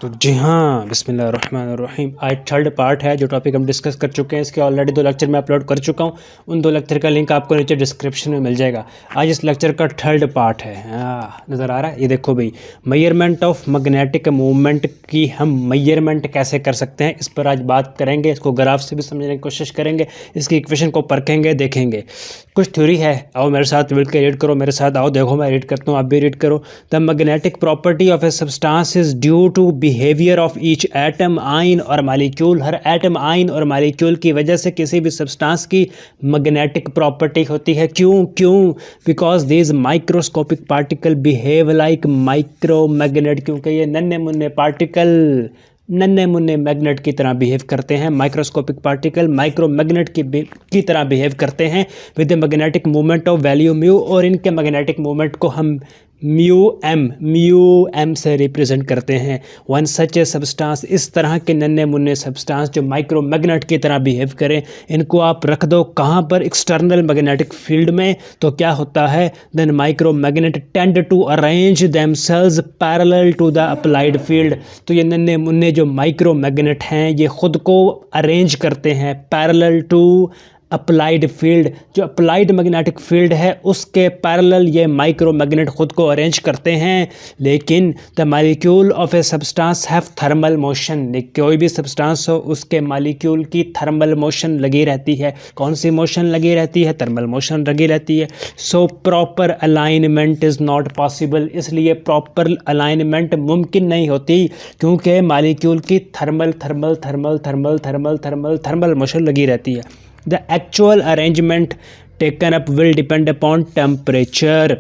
तो जी हाँ, बिस्मिल्लाहिर्रहमानिर्रहीम। आज थर्ड पार्ट है जो टॉपिक हम डिस्कस कर चुके हैं। इसके ऑलरेडी 2 लेक्चर मैं अपलोड कर चुका हूँ। उन 2 लेक्चर का लिंक आपको नीचे डिस्क्रिप्शन में मिल जाएगा। आज इस लेक्चर का थर्ड पार्ट है। नज़र आ रहा है? ये देखो भाई, मेजरमेंट ऑफ मैग्नेटिक मूवमेंट की हम मेजरमेंट कैसे कर सकते हैं, इस पर आज बात करेंगे। इसको ग्राफ से भी समझने की कोशिश करेंगे, इसकी इक्वेशन को परखेंगे, देखेंगे। कुछ थ्योरी है, आओ मेरे साथ मिल के रीड करो। मेरे साथ आओ, देखो मैं रीड करता हूँ, आप भी रीड करो। The magnetic property of a substance is due to behaviour of each atom, ion और मालिक्यूल। हर एटम, आयन और मालिक्यूल की वजह से किसी भी सब्सटेंस की मैग्नेटिक प्रॉपर्टी होती है। क्यों? Because these microscopic particle behave like micromagnet, क्योंकि ये नन्हे मुन्ने पार्टिकल नन्हे मुन्ने मैग्नेट की तरह बिहेव करते हैं। माइक्रोस्कोपिक पार्टिकल माइक्रोमैग्नेट की तरह बिहेव करते हैं with the magnetic movement of value mu, और इनके मैग्नेटिक मूवमेंट को हम म्यू एम से रिप्रेजेंट करते हैं। वन सच ए सब्सटेंस, इस तरह के नन्हे मुन्ने सब्सटेंस जो माइक्रोमैग्नेट की तरह बिहेव करें, इनको आप रख दो कहाँ पर? एक्सटर्नल मैग्नेटिक फील्ड में। तो क्या होता है? Then micromagnet tend to arrange themselves parallel to the applied field. तो ये नन्हे मुन्ने जो माइक्रोमैग्नेट हैं, ये खुद को अरेंज करते हैं पैरेलल टू अप्लाइड फील्ड। जो अप्लाइड मैग्नेटिक फील्ड है उसके पैरेलल ये माइक्रोमैग्नेट खुद को अरेंज करते हैं। लेकिन the molecule of a substance have thermal motion, कोई भी सब्सटेंस हो उसके मॉलिक्यूल की थर्मल मोशन लगी रहती है। कौन सी मोशन लगी रहती है? थर्मल मोशन लगी रहती है। So proper alignment is not possible, इसलिए प्रॉपर अलाइनमेंट मुमकिन नहीं होती, क्योंकि मॉलिक्यूल की थर्मल मोशन लगी रहती है। The actual arrangement taken up will depend upon temperature.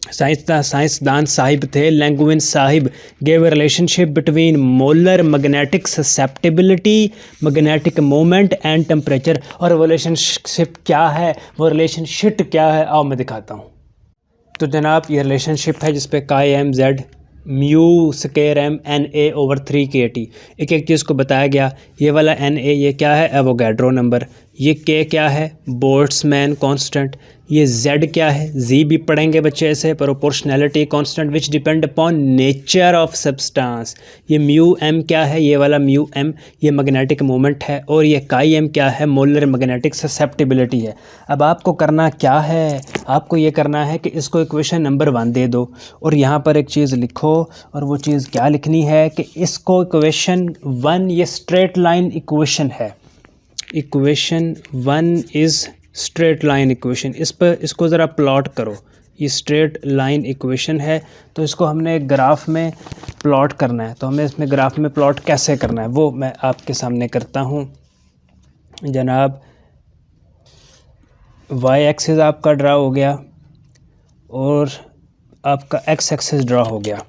साइंसदान Sahib थे, लैंगुइन Sahib, gave a relationship between molar magnetic susceptibility, magnetic moment and temperature। और रिलेशनशिप क्या है, वो रिलेशनशिप क्या है, आओ मैं दिखाता हूँ। तो जनाब ये रिलेशनशिप है जिसपे chi M Z mu square M N A over 3kT एक एक चीज़ को बताया गया। ये वाला एन ए ये क्या है? Avogadro number. ये के क्या है? Boltzmann constant. ये जेड क्या है? जी भी पढ़ेंगे बच्चे ऐसे, proportionality constant which depend upon nature of substance. ये म्यू एम क्या है? ये वाला म्यू एम ये मैग्नेटिक मोमेंट है, और ये काई एम क्या है? मोलर मैग्नेटिक ससेप्टिबिलिटी है। अब आपको करना क्या है? आपको ये करना है कि इसको इक्वेशन नंबर 1 दे दो, और यहाँ पर एक चीज़ लिखो, और वो चीज़ क्या लिखनी है कि इसको इक्वेशन 1 ये स्ट्रेट लाइन इक्वेशन है। Equation 1 is straight line equation. इस पर इसको ज़रा प्लॉट करो। ये स्ट्रेट लाइन इक्वेशन है, तो इसको हमने एक ग्राफ में प्लॉट करना है। तो हमें इसमें ग्राफ में प्लॉट कैसे करना है वो मैं आपके सामने करता हूँ। जनाब वाई एक्सिस आपका ड्रा हो गया, और आपका एक्स एक्सिस ड्रा हो गया।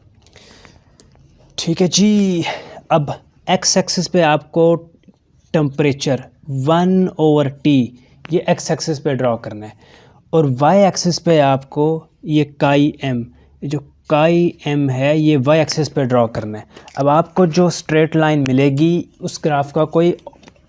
ठीक है जी। अब एक्स एक्सिस पे आपको टेम्परेचर 1/T ये एक्स एक्सिस पे ड्रा करना है, और वाई एक्सिस पे आपको ये काई एम, जो काई एम है ये वाई एक्सिस पे ड्रा करना है। अब आपको जो स्ट्रेट लाइन मिलेगी उस ग्राफ का कोई,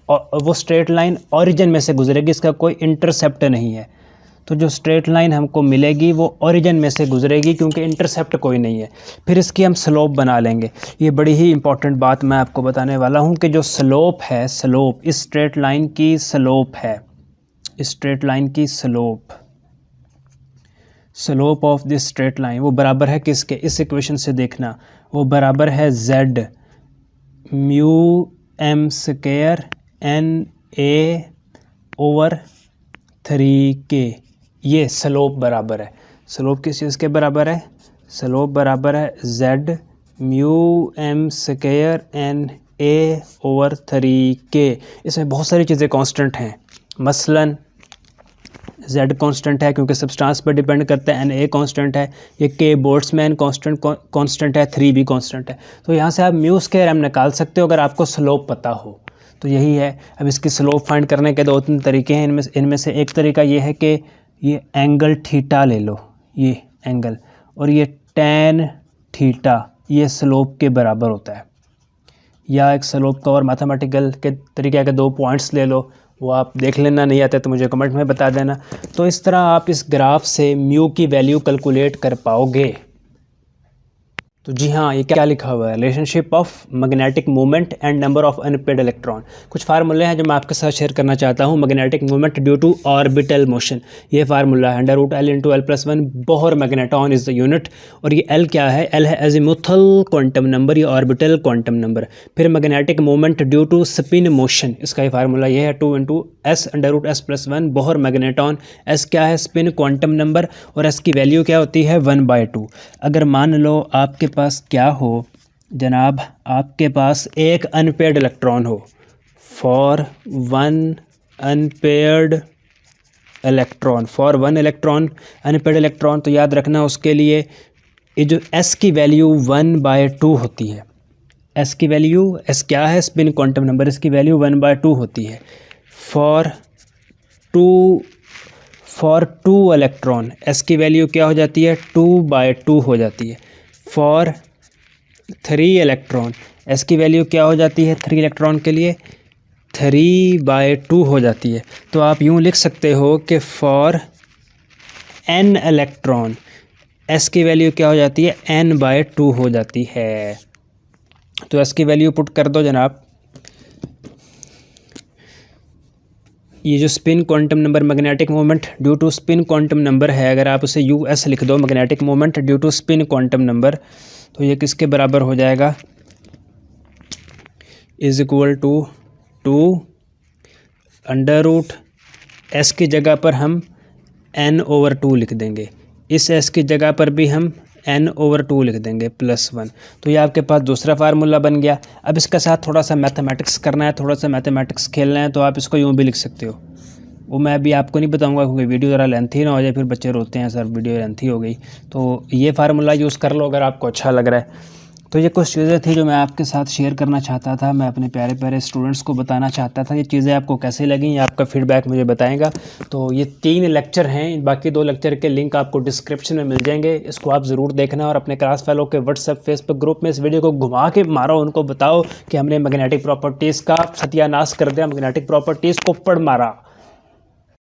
वो स्ट्रेट लाइन ओरिजिन में से गुजरेगी, इसका कोई इंटरसेप्ट नहीं है। तो जो स्ट्रेट लाइन हमको मिलेगी वो ओरिजिन में से गुजरेगी, क्योंकि इंटरसेप्ट कोई नहीं है। फिर इसकी हम स्लोप बना लेंगे। ये बड़ी ही इंपॉर्टेंट बात मैं आपको बताने वाला हूँ कि जो स्लोप है, स्लोप इस स्ट्रेट लाइन की स्लोप है, इस स्ट्रेट लाइन की slope of this straight line वो बराबर है किसके? इस इक्वेशन से देखना, वो बराबर है Z mu M square N A over 3k। ये स्लोप बराबर है, स्लोप किस चीज़ के बराबर है? स्लोप बराबर है Z mu M square N A over 3k। इसमें बहुत सारी चीज़ें कांस्टेंट हैं, मसलन जेड कांस्टेंट है क्योंकि सब्सटेंस पर डिपेंड करता है, एन ए कांस्टेंट है, ये के बोल्ट्जमैन कांस्टेंट है, 3 भी कांस्टेंट है। तो यहाँ से आप म्यू स्क्वायर एम निकाल सकते हो अगर आपको स्लोप पता हो। तो यही है। अब इसकी स्लोप फाइंड करने के 2-3 तरीके हैं। इनमें से एक तरीका ये है कि ये एंगल थीटा ले लो, ये एंगल, और ये टैन थीटा ये स्लोप के बराबर होता है। या एक स्लोप का और मैथमेटिकल के तरीके के 2 पॉइंट्स ले लो, वो आप देख लेना, नहीं आते तो मुझे कमेंट में बता देना। तो इस तरह आप इस ग्राफ से म्यू की वैल्यू कैलकुलेट कर पाओगे। तो जी हाँ, ये क्या लिखा हुआ है, relationship of magnetic movement and number of unpaired electron. कुछ फार्मूले हैं जो मैं आपके साथ शेयर करना चाहता हूँ। Magnetic movement due to orbital motion, ये फार्मूला है √L×L+1 Bohr magneton is the unit. और ये L क्या है, L है एजीमुथल क्वांटम नंबर या ऑर्बिटल क्वांटम नंबर। फिर magnetic movement due to spin motion, इसका ये फार्मूला ये है 2 × S√S+1 बोहर मैग्नेटॉन। S क्या है, स्पिन क्वांटम नंबर, और S की वैल्यू क्या होती है 1/2। अगर मान लो आपके पास क्या हो जनाब, आपके पास एक अनपेयर्ड इलेक्ट्रॉन हो, for one unpaired electron unpaired electron, तो याद रखना उसके लिए ये जो S की वैल्यू 1/2 होती है। S की वैल्यू, S क्या है, स्पिन क्वांटम नंबर, इसकी वैल्यू 1/2 होती है। फॉर टू इलेक्ट्रॉन S की वैल्यू क्या हो जाती है, 2/2 हो जाती है। फॉर 3 इलेक्ट्रॉन S की वैल्यू क्या हो जाती है, 3 इलेक्ट्रॉन के लिए 3/2 हो जाती है। तो आप यूँ लिख सकते हो कि फॉर n इलेक्ट्रॉन S की वैल्यू क्या हो जाती है, n/2 हो जाती है। तो S की वैल्यू पुट कर दो जनाब। ये जो spin quantum number magnetic moment due to spin quantum number है, अगर आप उसे US लिख दो, magnetic moment due to spin quantum number, तो ये किसके बराबर हो जाएगा, इज इक्वल टू 2 S की जगह पर हम n/2 लिख देंगे, इस S की जगह पर भी हम n/2 लिख देंगे +1। तो ये आपके पास दूसरा फार्मूला बन गया। अब इसके साथ थोड़ा सा मैथमेटिक्स करना है, थोड़ा सा मैथमेटिक्स खेलना है, तो आप इसको यूँ भी लिख सकते हो। वो मैं अभी आपको नहीं बताऊंगा क्योंकि वीडियो ज़रा लेंथी ना हो जाए, फिर बच्चे रोते हैं सर वीडियो लेंथी हो गई। तो ये फार्मूला यूज़ कर लो अगर आपको अच्छा लग रहा है। तो ये कुछ चीज़ें थी जो मैं आपके साथ शेयर करना चाहता था, मैं अपने प्यारे प्यारे स्टूडेंट्स को बताना चाहता था। ये चीज़ें आपको कैसे लगीं, आपका फीडबैक मुझे बताएगा। तो ये 3 लेक्चर हैं, बाकी 2 लेक्चर के लिंक आपको डिस्क्रिप्शन में मिल जाएंगे, इसको आप ज़रूर देखना। और अपने क्लास फेलो के व्हाट्सएप फेसबुक ग्रुप में इस वीडियो को घुमा के मारो, उनको बताओ कि हमने मैग्नेटिक प्रॉपर्टीज़ का सत्यानाश कर दिया, मैग्नेटिक प्रॉपर्टीज़ को पढ़ मारा।